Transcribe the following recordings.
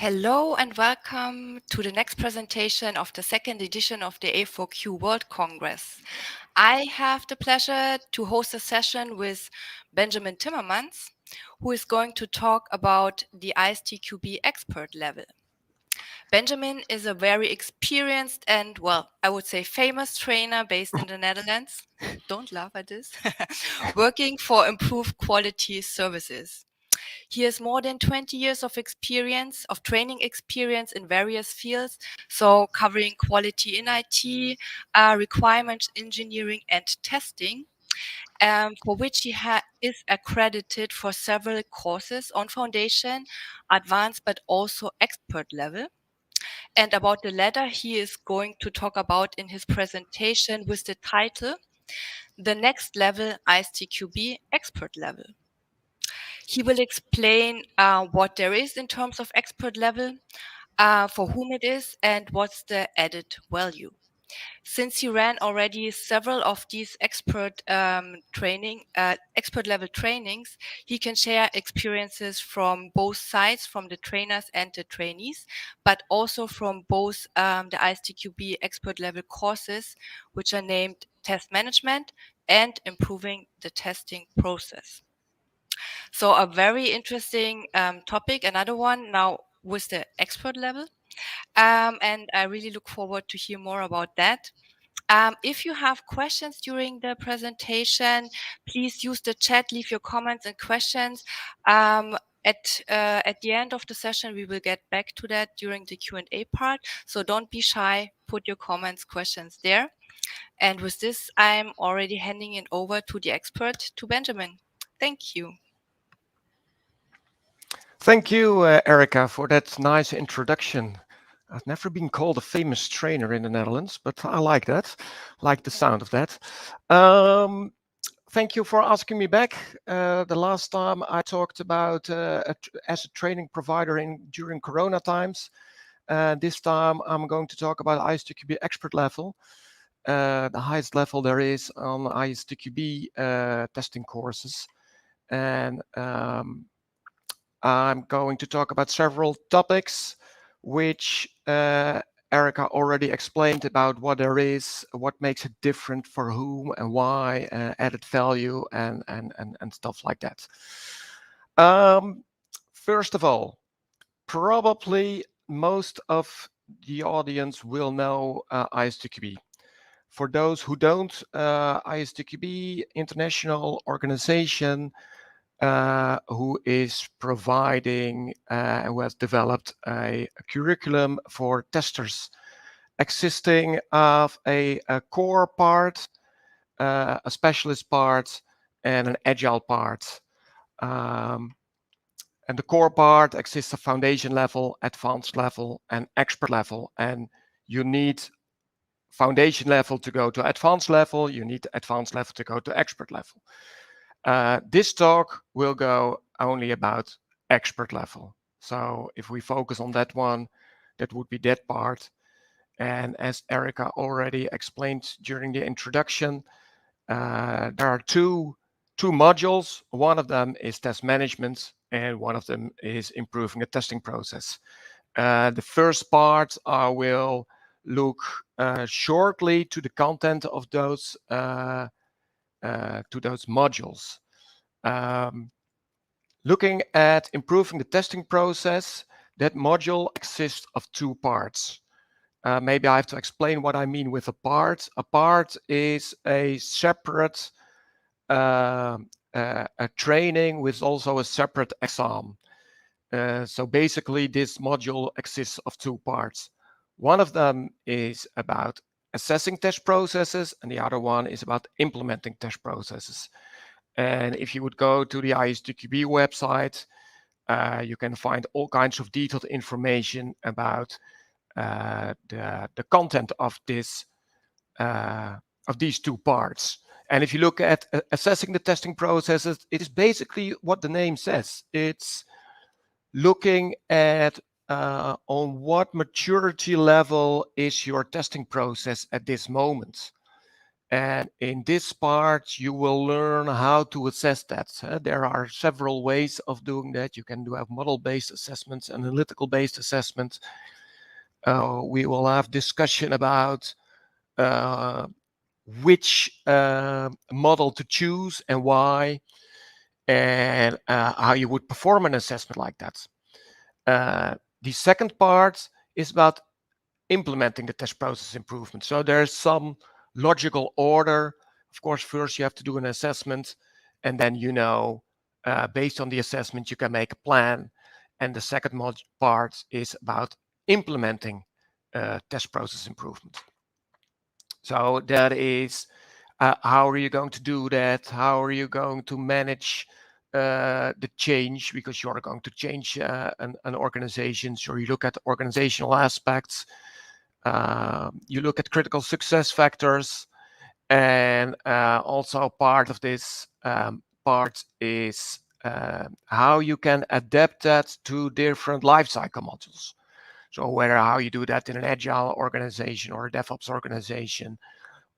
Hello and welcome to the next presentation of the second edition of the A4Q World Congress. I have the pleasure to host a session with Benjamin Timmermans, who is going to talk about the ISTQB Expert level. Benjamin is a very experienced and, well, I would say famous trainer based in the Netherlands. Don't laugh at this. Working for improved quality services. He has more than 20 years of experience, of training experience in various fields, so covering quality in IT, requirements engineering and testing, for which he is accredited for several courses on foundation, advanced, but also expert level. And about the latter, he is going to talk about in his presentation with the title, The Next Level ISTQB Expert Level. He will explain what there is in terms of expert level, for whom it is, and what's the added value. Since he ran already several of these expert level trainings, he can share experiences from both sides, from the trainers and the trainees, but also from both the ISTQB expert level courses, which are named Test Management and Improving the Testing Process. So a very interesting topic, another one now with the expert level. And I really look forward to hear more about that. If you have questions during the presentation, please use the chat, leave your comments and questions. At the end of the session, we will get back to that during the Q&A part. So don't be shy, put your comments, questions there. And with this, I'm already handing it over to the expert, to Benjamin. Thank you. Thank you, Erica, for that nice introduction. I've never been called a famous trainer in the Netherlands, but I like that. Like the sound of that. Thank you for asking me back. The last time I talked about as a training provider during Corona times. This time I'm going to talk about ISTQB expert level, the highest level there is on ISTQB testing courses. And I'm going to talk about several topics which Erica already explained about what there is, what makes it different for whom and why, added value and stuff like that. First of all, probably most of the audience will know ISTQB. For those who don't, ISTQB International Organization who is providing who has developed a curriculum for testers, existing of a core part, a specialist part, and an agile part. And the core part exists of foundation level, advanced level, and expert level. And you need foundation level to go to advanced level. You need advanced level to go to expert level. This talk will go only about expert level. So if we focus on that one, that would be that part. And as Erica already explained during the introduction, there are two modules. One of them is test management, and one of them is improving the testing process. The first part I will look shortly to the content of those to those modules. Looking at improving the testing process, that module exists of two parts. Maybe I have to explain what I mean with a part. A part is a separate a training with also a separate exam. So basically this module exists of two parts. One of them is about assessing test processes, and the other one is about implementing test processes. And if you would go to the ISTQB website, you can find all kinds of detailed information about the content of this of these two parts. And if you look at assessing the testing processes, it is basically what the name says. It's looking at on what maturity level is your testing process at this moment. And in this part, you will learn how to assess that. There are several ways of doing that. You can have model-based assessments, analytical-based assessments. We will have discussion about which model to choose and why, and how you would perform an assessment like that. The second part is about implementing the test process improvement. So there's some logical order. Of course, first you have to do an assessment, and then based on the assessment, you can make a plan. And the second part is about implementing test process improvement. So that is how are you going to do that? How are you going to manage the change, because you're going to change an organization. So you look at organizational aspects, you look at critical success factors, and also part of this part is how you can adapt that to different lifecycle modules. So whether how you do that in an agile organization or a DevOps organization,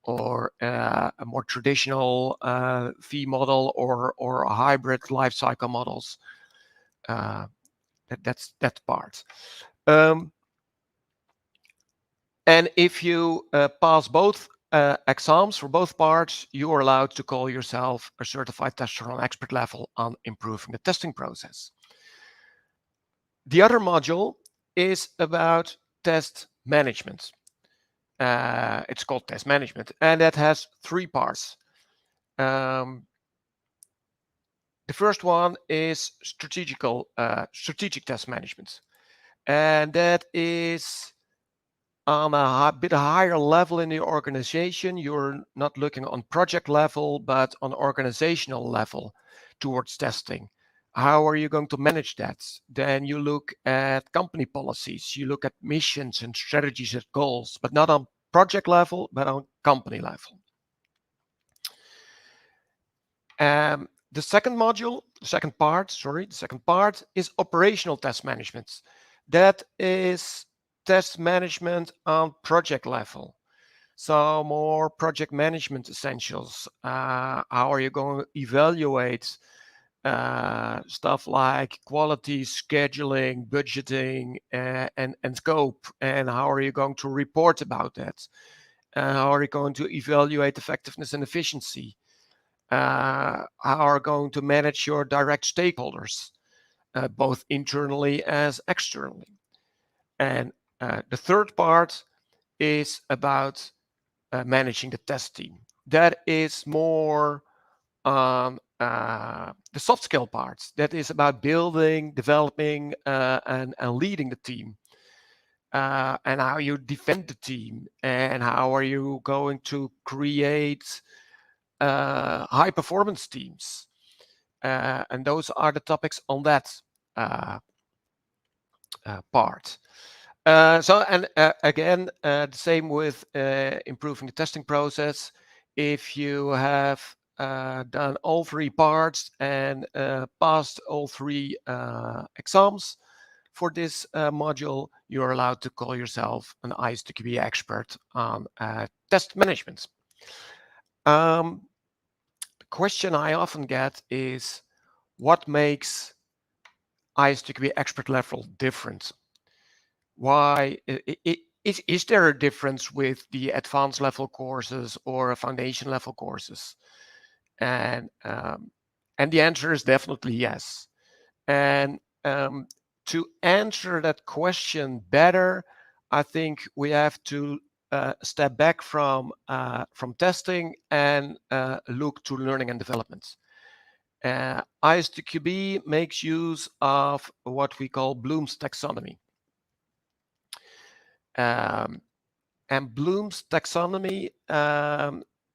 or a more traditional fee model, or a hybrid lifecycle models. That's that part. And if you pass both exams for both parts, you are allowed to call yourself a certified tester on expert level on improving the testing process. The other module is about test management. It's called test management, and that has three parts. The first one is strategic test management, and that is on a bit higher level in the organization. You're not looking on project level, but on organizational level towards testing. How are you going to manage that? Then you look at company policies, you look at missions and strategies and goals, but not on project level, but on company level. The second part is operational test management. That is test management on project level. So more project management essentials. How are you going to evaluate stuff like quality, scheduling, budgeting, and scope? And how are you going to report about that? How are you going to evaluate effectiveness and efficiency? How are you going to manage your direct stakeholders, both internally as externally? And the third part is about managing the test team. That is more the soft skill parts. That is about building, developing, and leading the team. And how you defend the team, and how are you going to create high performance teams. And those are the topics on that part. Again, the same with improving the testing process. If you have done all three parts and passed all three exams for this module, you're allowed to call yourself an ISTQB expert on test management. The question I often get is, what makes ISTQB expert level different? Why is there a difference with the advanced level courses or foundation level courses? And the answer is definitely yes. And to answer that question better, I think we have to step back from testing and look to learning and development. ISTQB makes use of what we call Bloom's taxonomy. And Bloom's taxonomy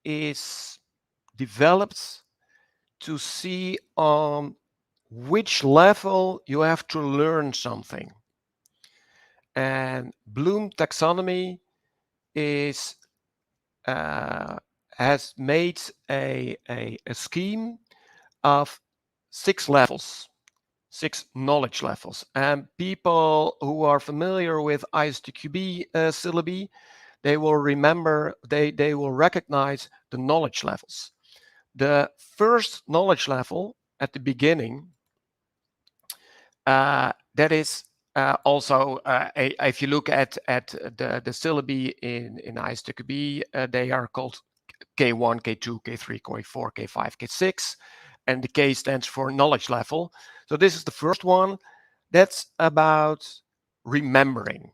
is developed to see on which level you have to learn something. And Bloom taxonomy is has made a scheme of 6 levels, 6 knowledge levels. And people who are familiar with ISTQB syllabi, they will remember, they will recognize the knowledge levels. The first knowledge level at the beginning, that is also, if you look at the syllabi in ISTQB, they are called K1, K2, K3, K4, K5, K6, and the K stands for knowledge level. So this is the first one. That's about remembering.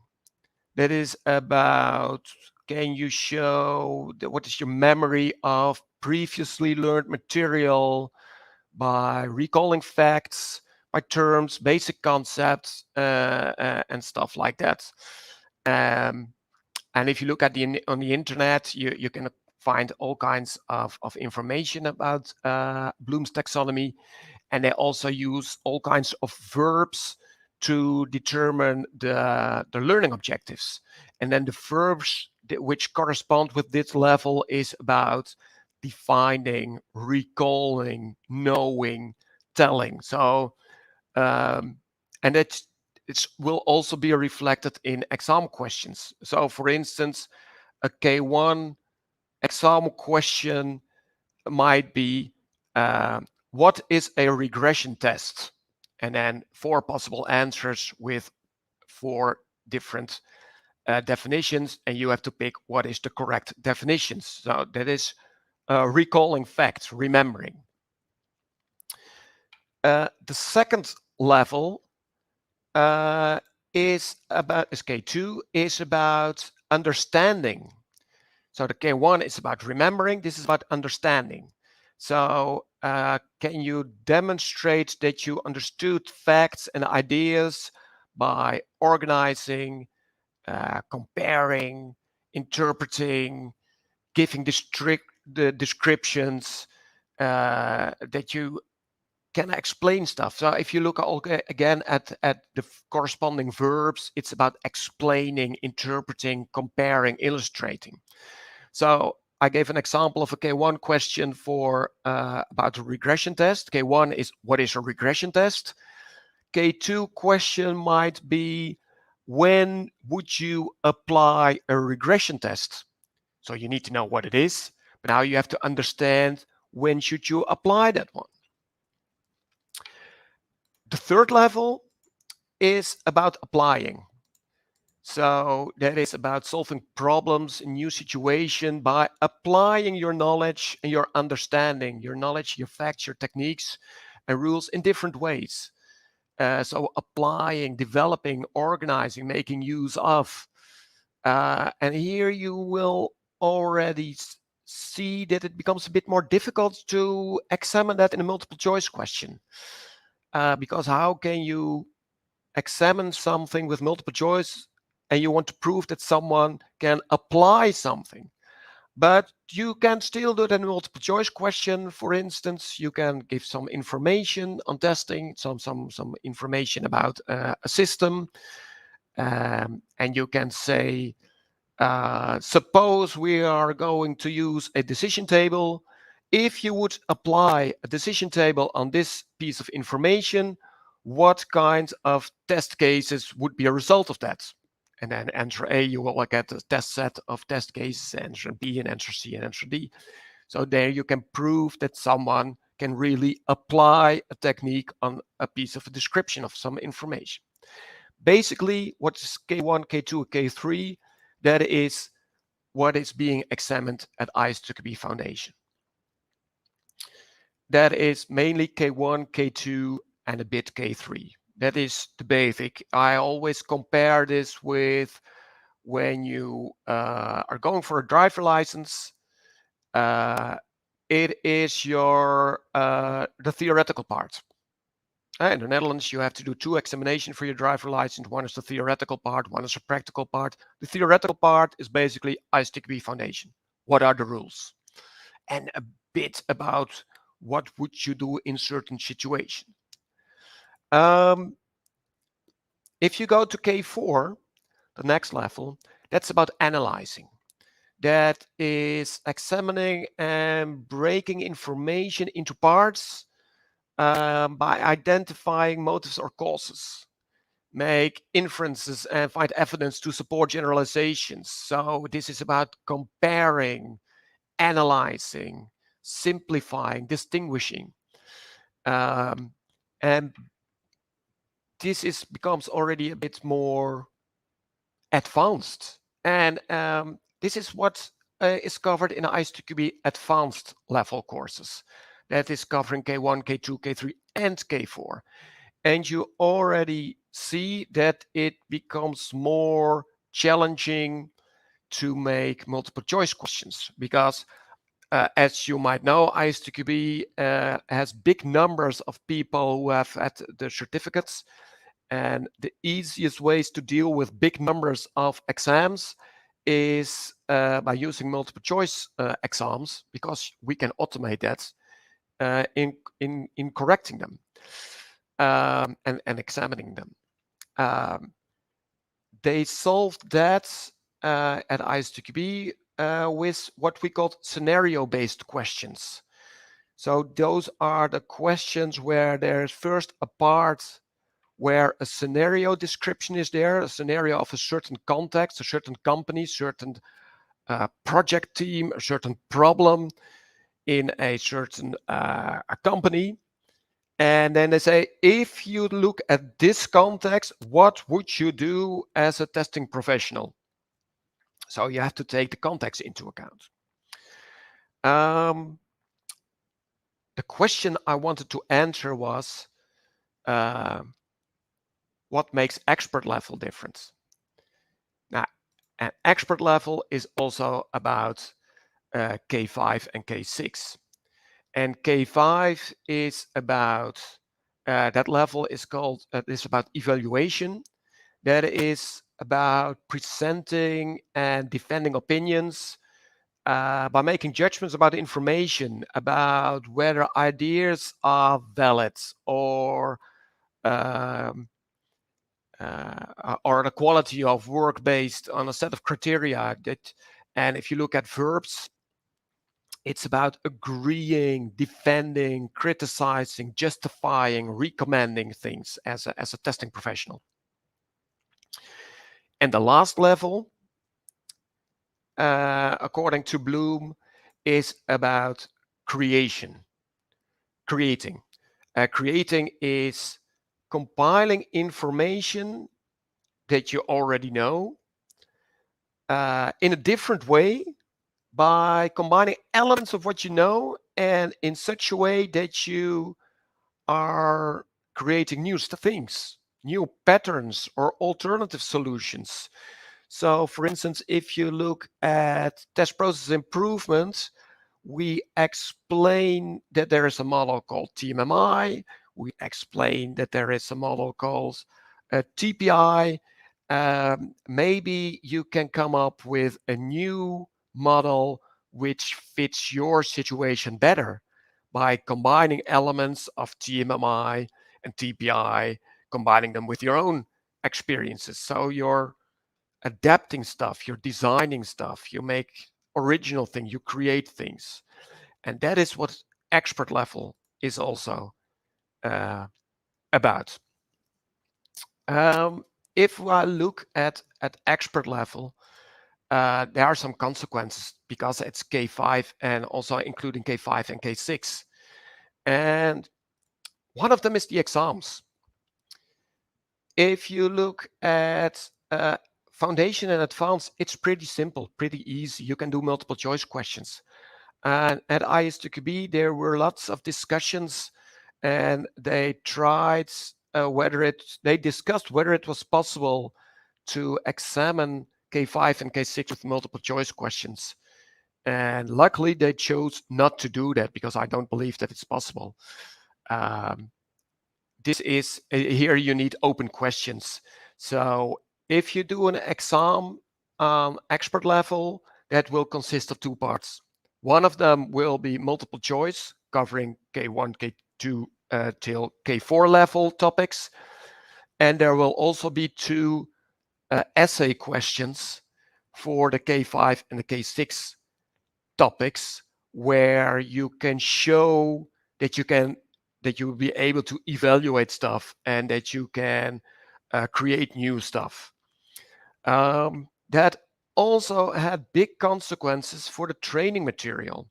That is about, can you show what is your memory of previously learned material by recalling facts, by terms, basic concepts, and stuff like that. And if you look at on the internet, you can find all kinds of information about Bloom's taxonomy, and they also use all kinds of verbs to determine the learning objectives. And then the verbs which correspond with this level is about defining, recalling, knowing, telling. So, and it will also be reflected in exam questions. So, for instance, a K1 exam question might be, what is a regression test? And then 4 possible answers with 4 different definitions, and you have to pick what is the correct definitions. So that is recalling facts, remembering. The second level is K2, is about understanding. So the K1 is about remembering. This is about understanding. So can you demonstrate that you understood facts and ideas by organizing, comparing, interpreting, giving the descriptions, that you can explain stuff. So if you look again at the corresponding verbs, it's about explaining, interpreting, comparing, illustrating. So I gave an example of a K1 question for about a regression test. K1 is, what is a regression test? K2 question might be, when would you apply a regression test? So you need to know what it is, but now you have to understand, when should you apply that one? The third level is about applying. So that is about solving problems in new situation by applying your knowledge and your understanding, your knowledge, your facts, your techniques and rules in different ways. So applying, developing, organizing, making use of. And here you will already see that it becomes a bit more difficult to examine that in a multiple choice question. Because how can you examine something with multiple choice and you want to prove that someone can apply something? But you can still do that in a multiple choice question. For instance, you can give some information on testing, some information about a system, and you can say, suppose we are going to use a decision table. If you would apply a decision table on this piece of information, what kind of test cases would be a result of that? And then answer A, you will get a test set of test cases, answer B and answer C and answer D. So there you can prove that someone can really apply a technique on a piece of a description of some information. Basically, what is K1, K2, K3, that is what is being examined at ISTQB Foundation. That is mainly K1, K2, and a bit K3. That is the basic. I always compare this with when you are going for a driver license. It is your the theoretical part. In the Netherlands, you have to do 2 examinations for your driver license. One is the theoretical part, one is a practical part. The theoretical part is basically ISTQB Foundation. What are the rules? And a bit about what would you do in certain situations. If you go to K4, the next level, that's about analyzing. That is examining and breaking information into parts by identifying motives or causes. make inferences and find evidence to support generalizations. So this is about comparing, analyzing, simplifying, distinguishing. And this becomes already a bit more advanced. And this is what is covered in ISTQB advanced level courses. That is covering K1, K2, K3, and K4. And you already see that it becomes more challenging to make multiple choice questions because as you might know, ISTQB has big numbers of people who have had the certificates. And the easiest ways to deal with big numbers of exams is by using multiple choice exams, because we can automate that in correcting them and examining them. They solved that at ISTQB with what we call scenario-based questions. So those are the questions where there's first a part where a scenario description is there, a scenario of a certain context, a certain company, certain project team, a certain problem in a certain a company. And then they say, if you look at this context, what would you do as a testing professional? So you have to take the context into account. The question I wanted to answer was, what makes expert level different? Now, an expert level is also about K5 and K6. And K5 is about, that level is called, is about evaluation. That is about presenting and defending opinions by making judgments about information, about whether ideas are valid or the quality of work based on a set of criteria. And if you look at verbs, it's about agreeing, defending, criticizing, justifying, recommending things as a testing professional. And the last level, according to Bloom, is about creating. Creating is compiling information that you already know in a different way by combining elements of what you know and in such a way that you are creating new things, new patterns or alternative solutions. So for instance, if you look at test process improvement, we explain that there is a model called TMMI. We explain that there is a model called TPI. Maybe you can come up with a new model which fits your situation better by combining elements of TMMI and TPI, combining them with your own experiences. So you're adapting stuff, you're designing stuff, you make original things, you create things. And that is what expert level is also about. If I look at expert level, there are some consequences because it's K5 and also including K5 and K6. And one of them is the exams. If you look at foundation and advanced, it's pretty simple, pretty easy. You can do multiple choice questions. And at ISTQB, there were lots of discussions and they tried they discussed whether it was possible to examine K5 and K6 with multiple choice questions. And luckily they chose not to do that because I don't believe that it's possible. This is, here you need open questions. So if you do an exam expert level, that will consist of two parts. One of them will be multiple choice, covering K1, K2 till K4 level topics. And there will also be two essay questions for the K5 and the K6 topics, where you can show that you will be able to evaluate stuff and that you can create new stuff. That also had big consequences for the training material.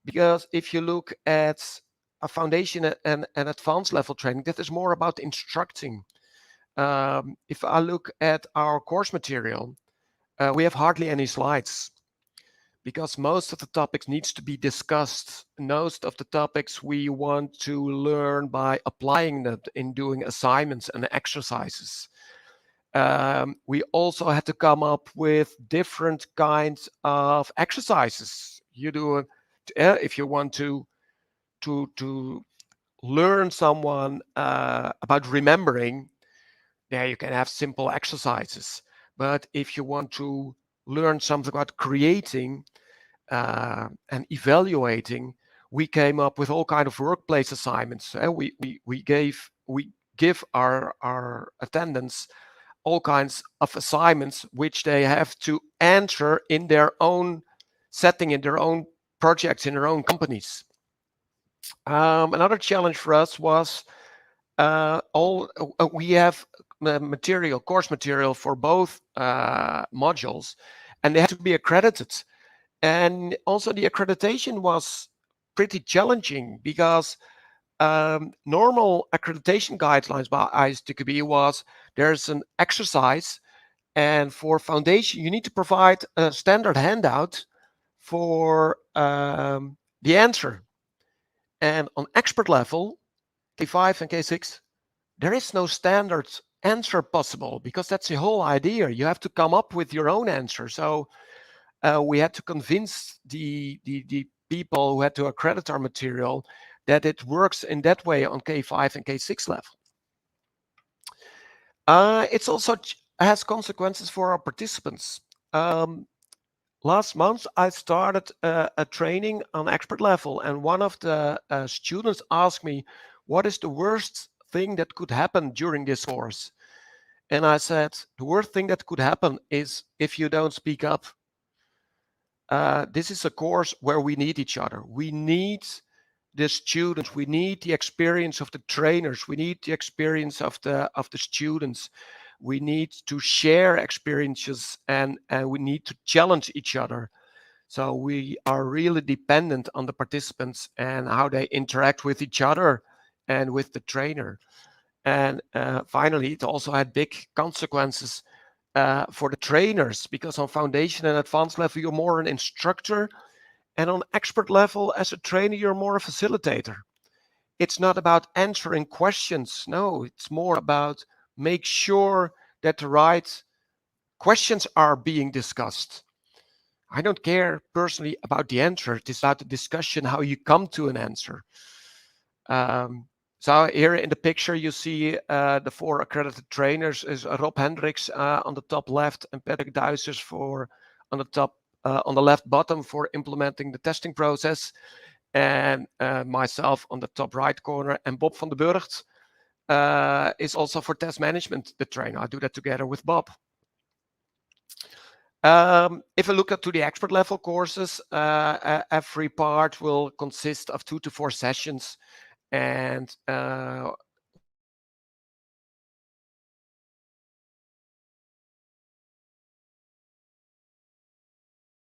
Because if you look at a foundation and advanced level training, that is more about instructing. If I look at our course material, we have hardly any slides because most of the topics needs to be discussed. Most of the topics we want to learn by applying them in doing assignments and exercises. We also had to come up with different kinds of exercises. You do if you want to learn someone about remembering, there you can have simple exercises. But if you want to learn something about creating and evaluating, we came up with all kind of workplace assignments. We give our attendants all kinds of assignments which they have to answer in their own setting, in their own projects, in their own companies. Another challenge for us was we have course material for both modules, and they had to be accredited. And also the accreditation was pretty challenging because normal accreditation guidelines by ISTQB was there's an exercise, and for foundation you need to provide a standard handout for the answer. And on expert level, K5 and K6, there is no standard answer possible because that's the whole idea. You have to come up with your own answer. So we had to convince the people who had to accredit our material that it works in that way on K5 and K6 level. It's also has consequences for our participants. Last month, I started a training on expert level, and one of the students asked me, what is the worst thing that could happen during this course? And I said, the worst thing that could happen is if you don't speak up. This is a course where we need each other. We need the students. We need the experience of the trainers. We need the experience of the students. We need to share experiences, and we need to challenge each other. So we are really dependent on the participants and how they interact with each other and with the trainer. And finally, it also had big consequences for the trainers, because on foundation and advanced level, you're more an instructor. And on expert level, as a trainer, you're more a facilitator. It's not about answering questions. No, it's more about make sure that the right questions are being discussed. I don't care personally about the answer. It's about the discussion, how you come to an answer. So here in the picture, you see the 4 accredited trainers is Rob Hendricks on the top left and Patrick Duisers on the left bottom for implementing the testing process, and myself on the top right corner, and Bob van der Burgt is also for test management, the trainer. I do that together with Bob. If I look to the expert level courses, every part will consist of 2 to 4 sessions, and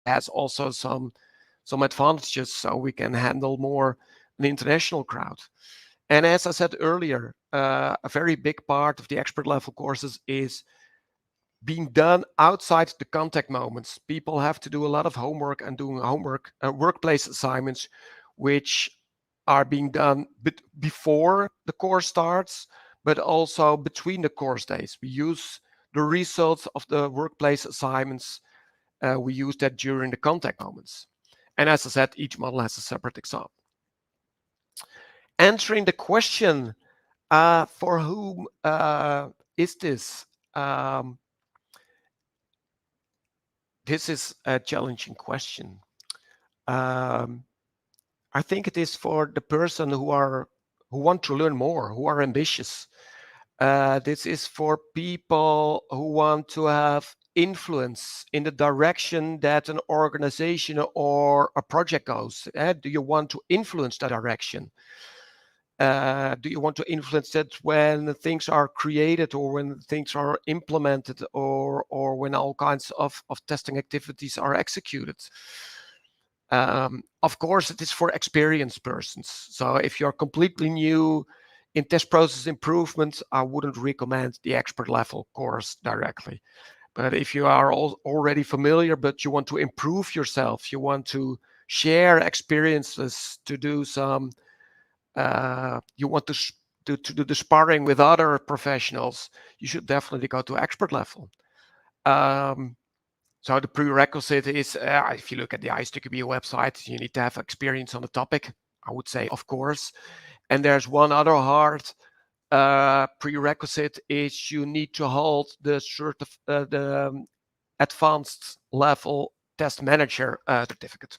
has also some advantages, so we can handle more an international crowd. And as I said earlier, a very big part of the expert level courses is being done outside the contact moments. People have to do a lot of homework and doing workplace assignments, which are being done before the course starts, but also between the course days. We use the results of the workplace assignments. We use that during the contact moments. And as I said, each model has a separate exam. Answering the question, for whom is this? This is a challenging question. I think it is for the person who want to learn more, who are ambitious. This is for people who want to have influence in the direction that an organization or a project goes. Do you want to influence that direction? Do you want to influence that when things are created or when things are implemented or when all kinds of testing activities are executed? Of course, it is for experienced persons. So if you're completely new in test process improvement, I wouldn't recommend the expert level course directly. But if you are already familiar, but you want to improve yourself, you want to share experiences, to do some, you want to do the sparring with other professionals, you should definitely go to expert level. So the prerequisite is, if you look at the ISTQB website, you need to have experience on the topic. I would say, of course. And there's one other hard prerequisite is you need to hold the advanced level test manager certificate.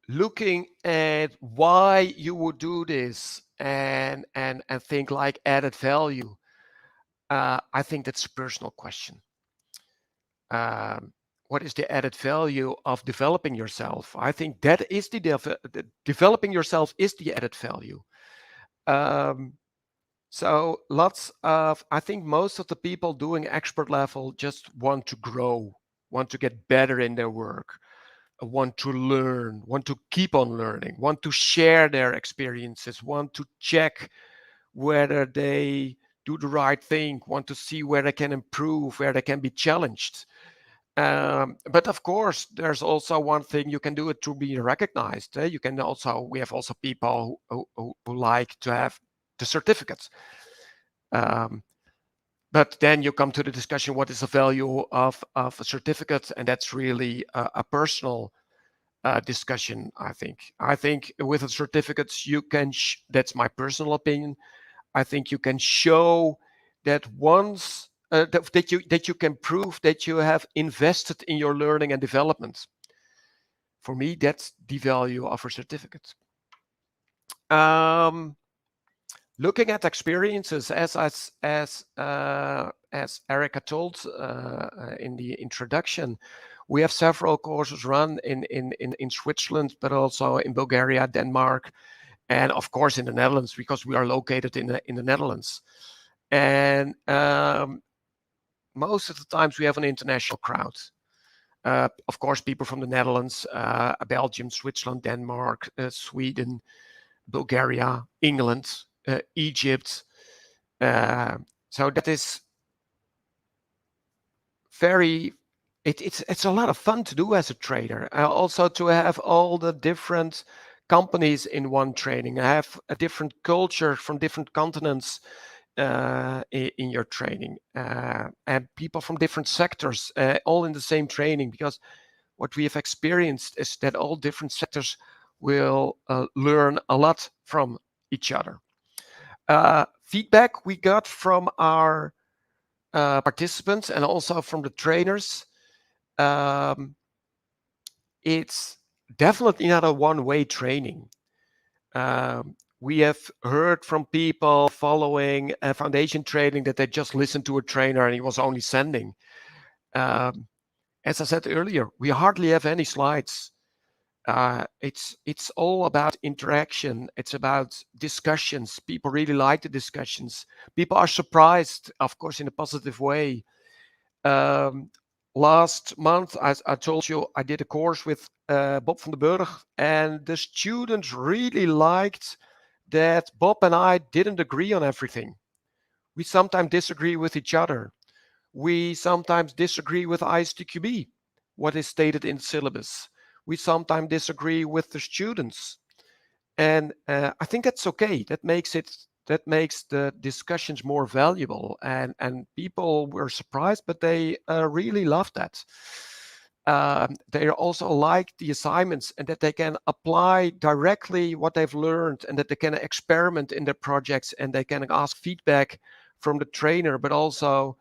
Looking at why you would do this and think like added value, I think that's a personal question. What is the added value of developing yourself? I think that is the developing yourself is the added value. So I think most of the people doing expert level just want to grow, want to get better in their work, want to learn, want to keep on learning, want to share their experiences, want to check whether they do the right thing, want to see where they can improve, where they can be challenged. But of course, there's also one thing you can do it to be recognized. We have also people who like to have the certificates. But then you come to the discussion, what is the value of a certificate? And that's really a personal discussion, I think. I think with the certificates, you can, that's my personal opinion, I think you can show that once that you can prove that you have invested in your learning and development. For me, that's the value of a certificate. Looking at experiences, as Erica told in the introduction, we have several courses run in Switzerland, but also in Bulgaria, Denmark, and of course in the Netherlands, because we are located in the Netherlands. And most of the times we have an international crowd. Of course, people from the Netherlands, Belgium, Switzerland, Denmark, Sweden, Bulgaria, England, Egypt. So that is it's a lot of fun to do as a trainer. Also to have all the different companies in one training. I have a different culture from different continents in your training, and people from different sectors, all in the same training. Because what we have experienced is that all different sectors will learn a lot from each other. Feedback we got from our participants and also from the trainers, it's definitely not a one-way training. We have heard from people following a foundation training that they just listened to a trainer and he was only sending. As I said earlier, we hardly have any slides. It's all about interaction. It's about discussions. People really like the discussions. People are surprised, of course, in a positive way. Last month, I told you, I did a course with Bob van den Burg, and the students really liked that Bob and I didn't agree on everything. We sometimes disagree with each other. We sometimes disagree with ISTQB, what is stated in the syllabus. We sometimes disagree with the students. And I think that's okay. That makes the discussions more valuable. And people were surprised, but they really loved that. They also like the assignments and that they can apply directly what they've learned and that they can experiment in their projects and they can ask feedback from the trainer, but also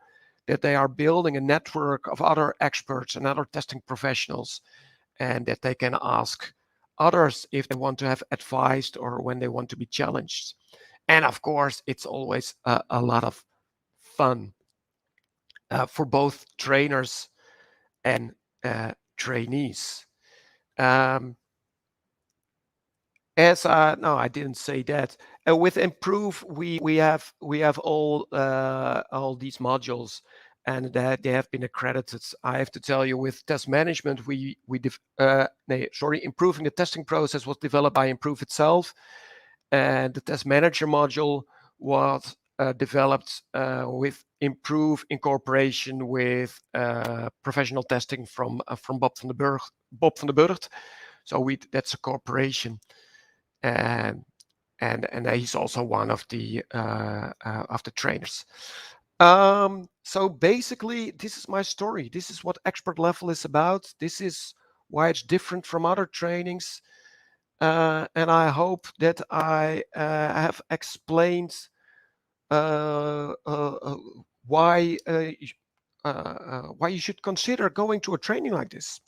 that they are building a network of other experts and other testing professionals, and that they can ask others if they want to have advice or when they want to be challenged. And of course, it's always a lot of fun for both trainers and trainees. As no, I didn't say that. With improve, we have all these modules, and that they have been accredited. I have to tell you, with test management, improving the testing process was developed by Improve itself, and the test manager module was developed with Improve in cooperation with professional testing from Bob van den Burgt. So that's a cooperation, and and he's also one of the trainers. So basically, this is my story. This is what expert level is about. This is why it's different from other trainings, and I hope that I have explained uh, uh, uh, why why you should consider going to a training like this.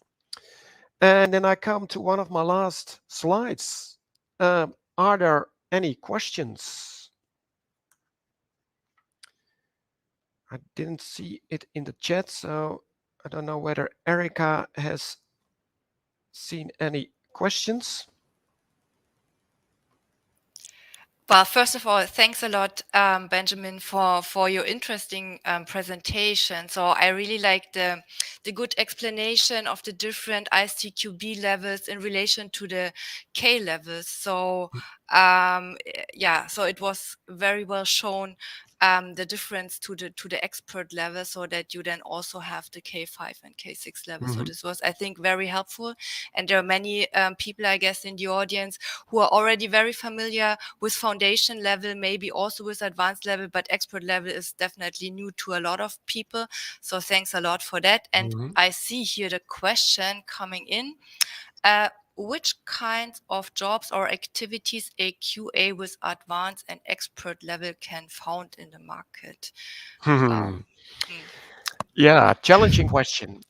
And then I come to one of my last slides. Are there any questions? I didn't see it in the chat, so I don't know whether Erica has seen any questions. Well, first of all, thanks a lot, Benjamin, for your interesting presentation. So I really like the good explanation of the different ISTQB levels in relation to the K levels. So yeah, so it was very well shown, the difference to the expert level, so that you then also have the K5 and K6 level. So this was, I think, very helpful. And there are many people, I guess, in the audience who are already very familiar with foundation level, maybe also with advanced level, but expert level is definitely new to a lot of people. So thanks a lot for that. And I see here the question coming in. Which kinds of jobs or activities a QA with advanced and expert level can found in the market? Wow. Yeah, challenging question.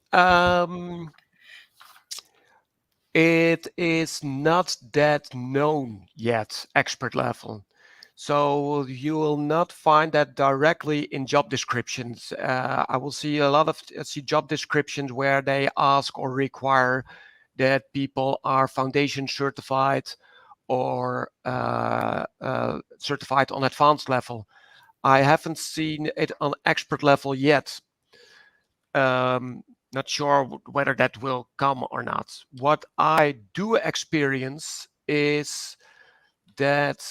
It is not that known yet, expert level. So you will not find that directly in job descriptions. I will see a lot of job descriptions where they ask or require that people are foundation certified or certified on advanced level. I haven't seen it on expert level yet. Not sure whether that will come or not. What I do experience is that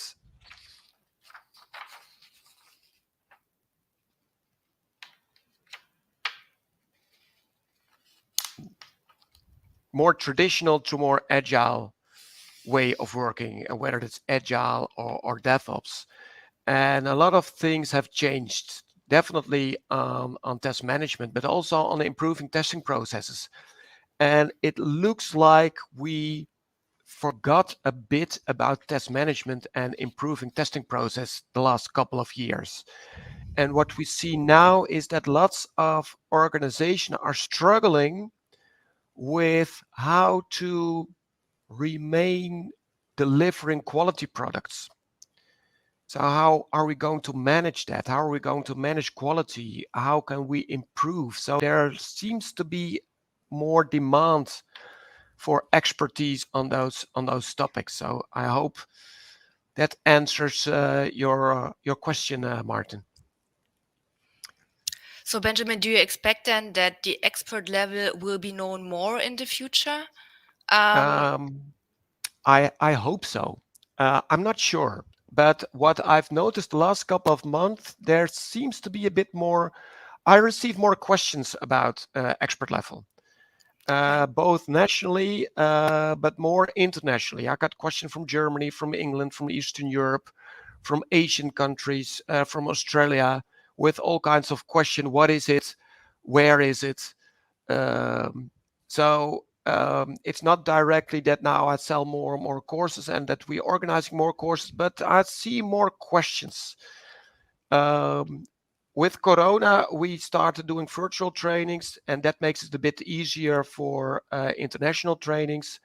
more traditional to more agile way of working, whether it's agile or DevOps. And a lot of things have changed, definitely on test management, but also on improving testing processes. And it looks like we forgot a bit about test management and improving testing process the last couple of years. And what we see now is that lots of organizations are struggling with how to remain delivering quality products. So how are we going to manage that? How are we going to manage quality? How can we improve? So there seems to be more demand for expertise on those topics. So I hope that answers your question, Martin. So Benjamin, do you expect then that the expert level will be known more in the future? I hope so. I'm not sure, but what I've noticed the last couple of months, there seems to be a bit more. I receive more questions about expert level, both nationally, but more internationally. I got questions from Germany, from England, from Eastern Europe, from Asian countries, from Australia, with all kinds of questions. What is it? Where is it? So it's not directly that now I sell more and more courses and that we're organizing more courses, but I see more questions. With Corona, we started doing virtual trainings, and that makes it a bit easier for international trainings.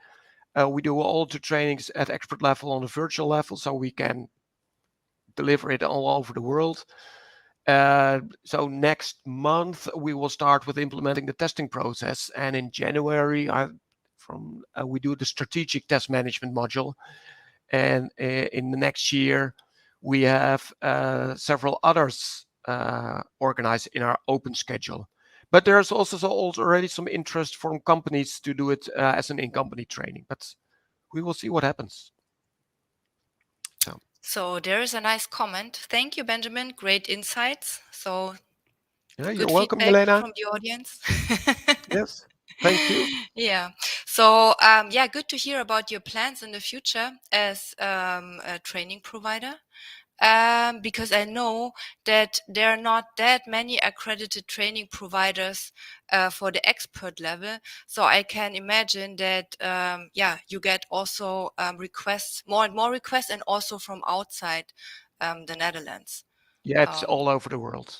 We do all the trainings at expert level on the virtual level, so we can deliver it all over the world. So next month we will start with implementing the testing process, and in January we do the strategic test management module, And in the next year, we have several others organized in our open schedule. But there's also already some interest from companies to do it as an in-company training. But we will see what happens. So there is a nice comment. Thank you, Benjamin. Great insights. So Yeah, you're good welcome, feedback Jelena. from the audience. Yes, thank you. Yeah. So yeah, good to hear about your plans in the future as a training provider. Because I know that there are not that many accredited training providers for the expert level. So I can imagine that, yeah, you get also requests, more and more requests, and also from outside the Netherlands. Yeah, it's all over the world.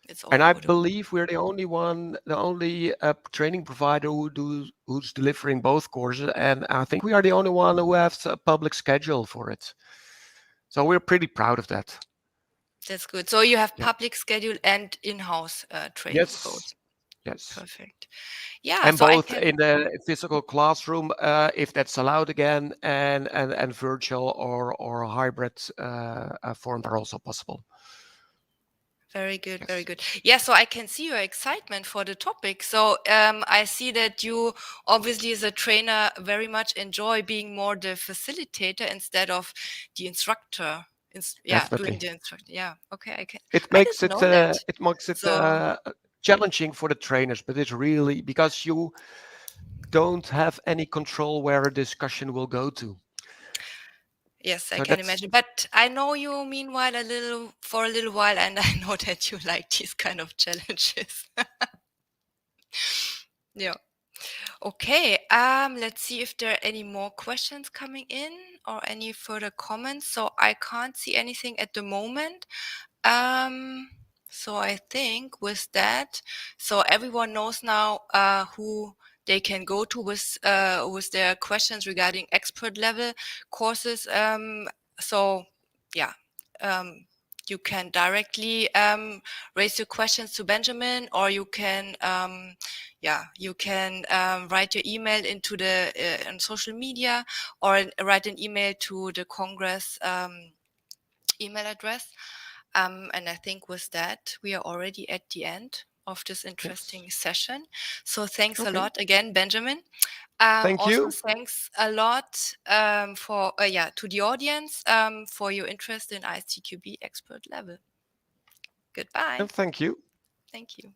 It's all And I over the world. believe we're the only one, the only training provider who's delivering both courses. And I think we are the only one who has a public schedule for it. So we're pretty proud of that. That's good. So you have Yeah. public schedule and in-house training both. Yes. Yes. Perfect. Yeah. And So I both can. in the physical classroom, if that's allowed again, and virtual or hybrid forms are also possible. Very good, very Yes. good. Yeah, so I can see your excitement for the topic. So I see that you obviously as a trainer very much enjoy being more the facilitator instead of the instructor. Yeah, doing Definitely. the instructor. Yeah, okay, It I makes didn't it know that. So challenging for the trainers, but it's really because you don't have any control where a discussion will go to. yes, I So can that's imagine. But I know you meanwhile for a little while, and I know that you like these kind of challenges. Yeah. Okay, let's see if there are any more questions coming in or any further comments. So I can't see anything at the moment. So I think with that, so everyone knows now who they can go to with their questions regarding expert level courses. So yeah, you can directly raise your questions to Benjamin, or you can write your email into the on social media, or write an email to the Congress email address. And I think with that, we are already at the end of this yes. interesting session. So thanks a Okay. lot again, Benjamin. Thank Also, you. thanks a lot for to the audience for your interest in ISTQB expert level. Goodbye. And thank you. Thank you.